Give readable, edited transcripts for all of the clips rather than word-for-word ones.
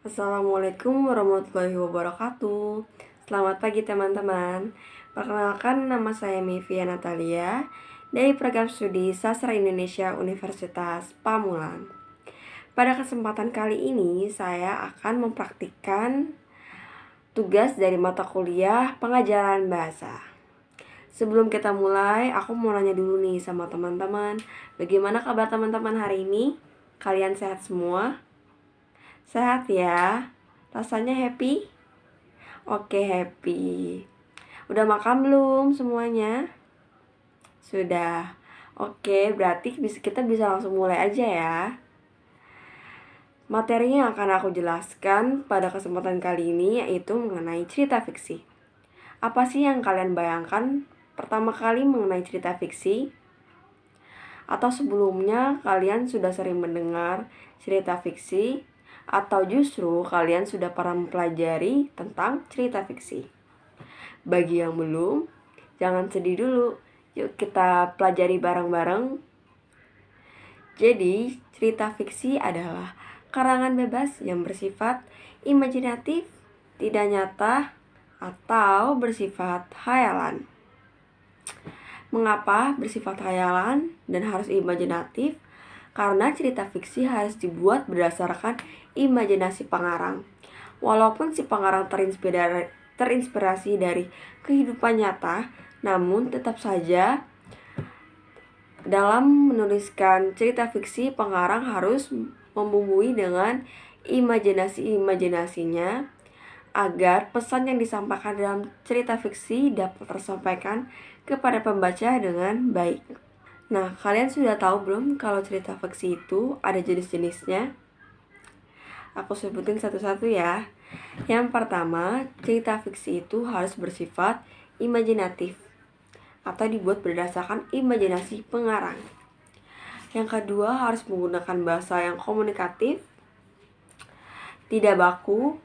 Assalamualaikum warahmatullahi wabarakatuh. Selamat pagi teman-teman. Perkenalkan, nama saya Mevia Natalia dari program studi Sastra Indonesia Universitas Pamulang. Pada kesempatan kali ini saya akan mempraktikkan tugas dari mata kuliah pengajaran bahasa. Sebelum kita mulai, aku mau nanya dulu nih sama teman-teman, bagaimana kabar teman-teman hari ini? Kalian sehat semua? Sehat ya? Rasanya happy? Oke, happy. Udah makan belum semuanya? Sudah. Oke, berarti kita bisa langsung mulai aja ya. Materi yang akan aku jelaskan pada kesempatan kali ini yaitu mengenai cerita fiksi. Apa sih yang kalian bayangkan pertama kali mengenai cerita fiksi? Atau sebelumnya kalian sudah sering mendengar cerita fiksi? Atau justru kalian sudah pernah mempelajari tentang cerita fiksi? Bagi yang belum, jangan sedih dulu. Yuk kita pelajari bareng-bareng. Jadi, cerita fiksi adalah karangan bebas yang bersifat imajinatif, tidak nyata, atau bersifat hayalan. Mengapa bersifat hayalan dan harus imajinatif? Karena cerita fiksi harus dibuat berdasarkan imajinasi pengarang. Walaupun si pengarang terinspirasi dari kehidupan nyata, namun tetap saja dalam menuliskan cerita fiksi, pengarang harus membumbui dengan imajinasinya agar pesan yang disampaikan dalam cerita fiksi dapat tersampaikan kepada pembaca dengan baik. Nah, kalian sudah tahu belum kalau cerita fiksi itu ada jenis-jenisnya? Aku sebutin satu-satu ya. Yang pertama, cerita fiksi itu harus bersifat imajinatif atau dibuat berdasarkan imajinasi pengarang. Yang kedua, harus menggunakan bahasa yang komunikatif, tidak baku,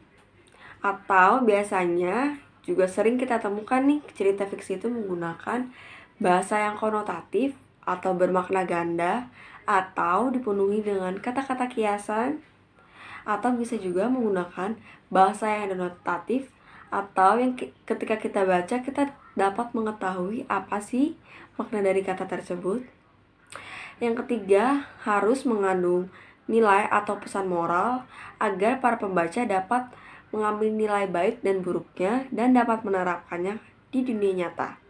atau biasanya juga sering kita temukan nih cerita fiksi itu menggunakan bahasa yang konotatif atau bermakna ganda, atau dipenuhi dengan kata-kata kiasan, atau bisa juga menggunakan bahasa yang denotatif atau yang ketika kita baca kita dapat mengetahui apa sih makna dari kata tersebut. Yang ketiga, harus mengandung nilai atau pesan moral agar para pembaca dapat mengambil nilai baik dan buruknya dan dapat menerapkannya di dunia nyata.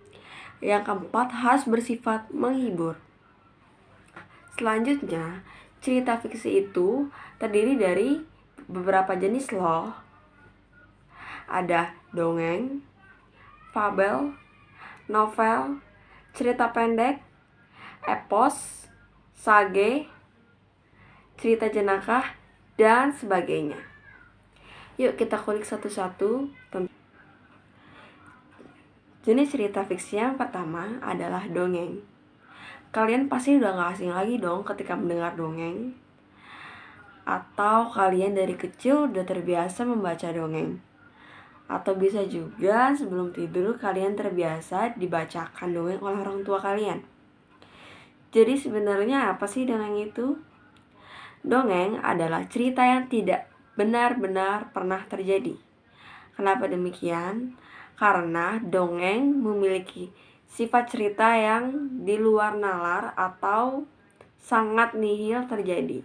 Yang keempat, harus bersifat menghibur. Selanjutnya, cerita fiksi itu terdiri dari beberapa jenis loh. Ada dongeng, fabel, novel, cerita pendek, epos, sage, cerita jenakah, dan sebagainya. Yuk kita kulik satu-satu. Jenis cerita fiksi yang pertama adalah dongeng. Kalian pasti udah gak asing lagi dong ketika mendengar dongeng. Atau kalian dari kecil udah terbiasa membaca dongeng. Atau bisa juga sebelum tidur kalian terbiasa dibacakan dongeng oleh orang tua kalian. Jadi sebenarnya apa sih dongeng itu? Dongeng adalah cerita yang tidak benar-benar pernah terjadi. Kenapa demikian? Karena dongeng memiliki sifat cerita yang di luar nalar atau sangat nihil terjadi.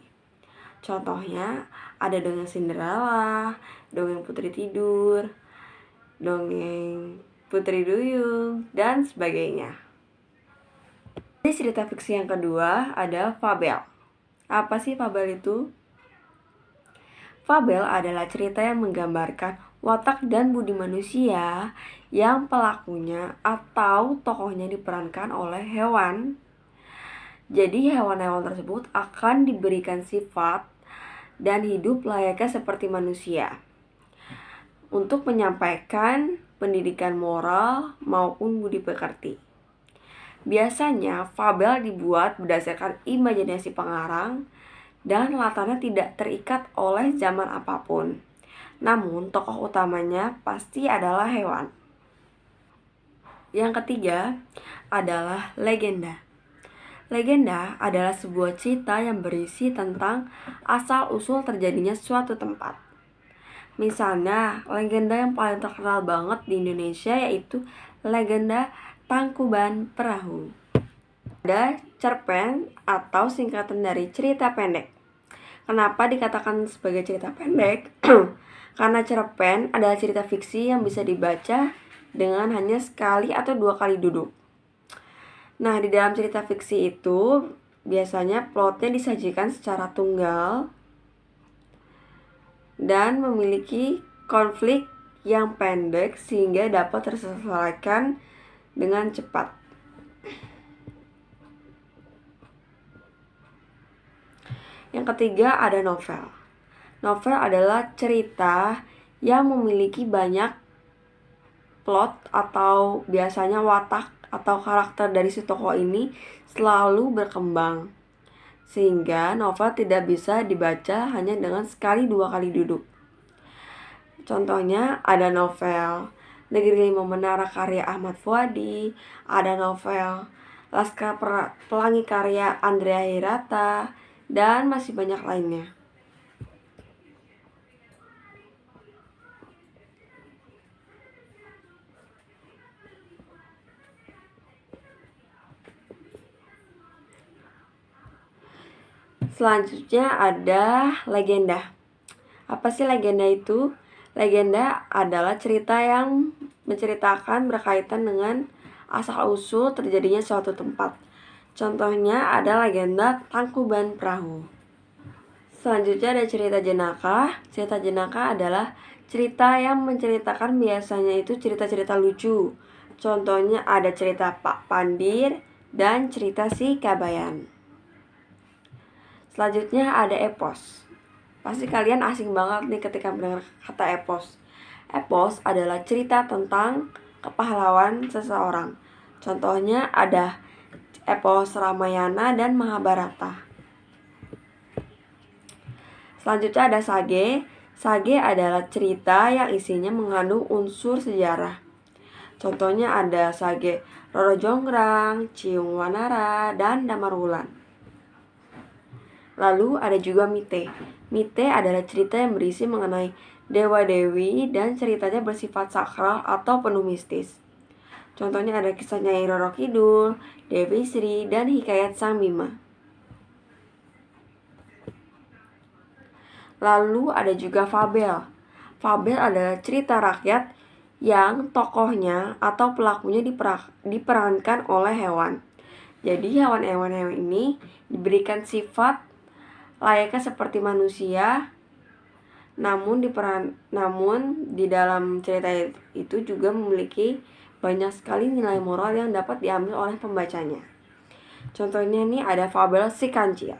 Contohnya ada dongeng Cinderella, dongeng Putri Tidur, dongeng Putri Duyung, dan sebagainya. Jadi cerita fiksi yang kedua ada fabel. Apa sih fabel itu? Fabel adalah cerita yang menggambarkan watak dan budi manusia yang pelakunya atau tokohnya diperankan oleh hewan. Jadi hewan-hewan tersebut akan diberikan sifat dan hidup layaknya seperti manusia untuk menyampaikan pendidikan moral maupun budi pekerti. Biasanya fabel dibuat berdasarkan imajinasi pengarang dan latarnya tidak terikat oleh zaman apapun. Namun tokoh utamanya pasti adalah hewan. Yang ketiga adalah legenda. Legenda adalah sebuah cerita yang berisi tentang asal-usul terjadinya suatu tempat. Misalnya, legenda yang paling terkenal banget di Indonesia yaitu legenda Tangkuban Perahu. Ada cerpen atau singkatan dari cerita pendek. Kenapa dikatakan sebagai cerita pendek? Karena cerpen adalah cerita fiksi yang bisa dibaca dengan hanya sekali atau 2 kali duduk. Nah, di dalam cerita fiksi itu biasanya plotnya disajikan secara tunggal dan memiliki konflik yang pendek sehingga dapat terselesaikan dengan cepat. Yang ketiga ada novel. Novel adalah cerita yang memiliki banyak plot atau biasanya watak atau karakter dari si tokoh ini selalu berkembang. Sehingga novel tidak bisa dibaca hanya dengan sekali 2 kali duduk. Contohnya ada novel Negeri Lima Menara karya Ahmad Fuadi, ada novel Laskar Pelangi karya Andrea Hirata, dan masih banyak lainnya. Selanjutnya ada legenda. Apa sih legenda itu? Legenda adalah cerita yang menceritakan berkaitan dengan asal-usul terjadinya suatu tempat. Contohnya ada legenda Tangkuban Perahu. Selanjutnya ada cerita jenaka. Cerita jenaka adalah cerita yang menceritakan biasanya itu cerita-cerita lucu. Contohnya ada cerita Pak Pandir dan cerita Si Kabayan. Selanjutnya ada epos. Pasti kalian asing banget nih ketika mendengar kata epos. Epos adalah cerita tentang kepahlawan seseorang. Contohnya ada epos Ramayana dan Mahabharata. Selanjutnya ada sage. Sage adalah cerita yang isinya mengandung unsur sejarah. Contohnya ada sage Roro Jonggrang, Ciung Wanara, dan Damar Wulan. Lalu ada juga mite. Mite adalah cerita yang berisi mengenai dewa-dewi dan ceritanya bersifat sakral atau penuh mistis. Contohnya ada kisah Nyai Roro Kidul, Dewi Sri, dan Hikayat Sang Bima. Lalu ada juga fabel. Fabel adalah cerita rakyat yang tokohnya atau pelakunya diperankan oleh hewan. Jadi hewan-hewan ini diberikan sifat layaknya seperti manusia, namun di dalam cerita itu juga memiliki banyak sekali nilai moral yang dapat diambil oleh pembacanya. Contohnya nih ada fabel Si Kancil.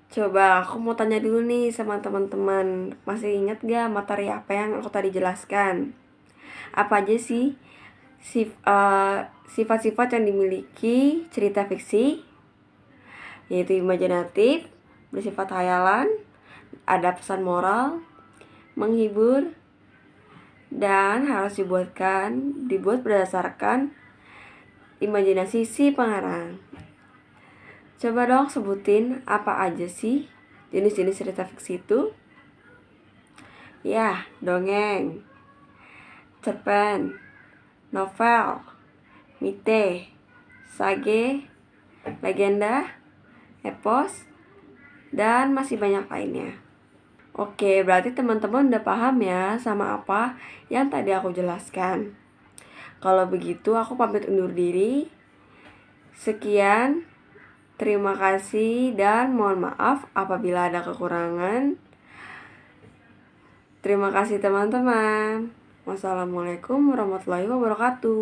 Coba aku mau tanya dulu nih sama teman-teman, masih ingat gak materi apa yang aku tadi jelaskan? Apa aja sih sifat-sifat yang dimiliki cerita fiksi? Yaitu imajinatif, bersifat hayalan, ada pesan moral, menghibur, dan harus dibuat berdasarkan imajinasi si pengarang. Coba dong sebutin apa aja sih jenis-jenis cerita fiksi itu? Ya, dongeng, cerpen, novel, mite, sage, legenda, epos, dan masih banyak lainnya. Oke, berarti teman-teman udah paham ya sama apa yang tadi aku jelaskan. Kalau begitu aku pamit undur diri. Sekian, terima kasih dan mohon maaf apabila ada kekurangan. Terima kasih teman-teman. Wassalamualaikum warahmatullahi wabarakatuh.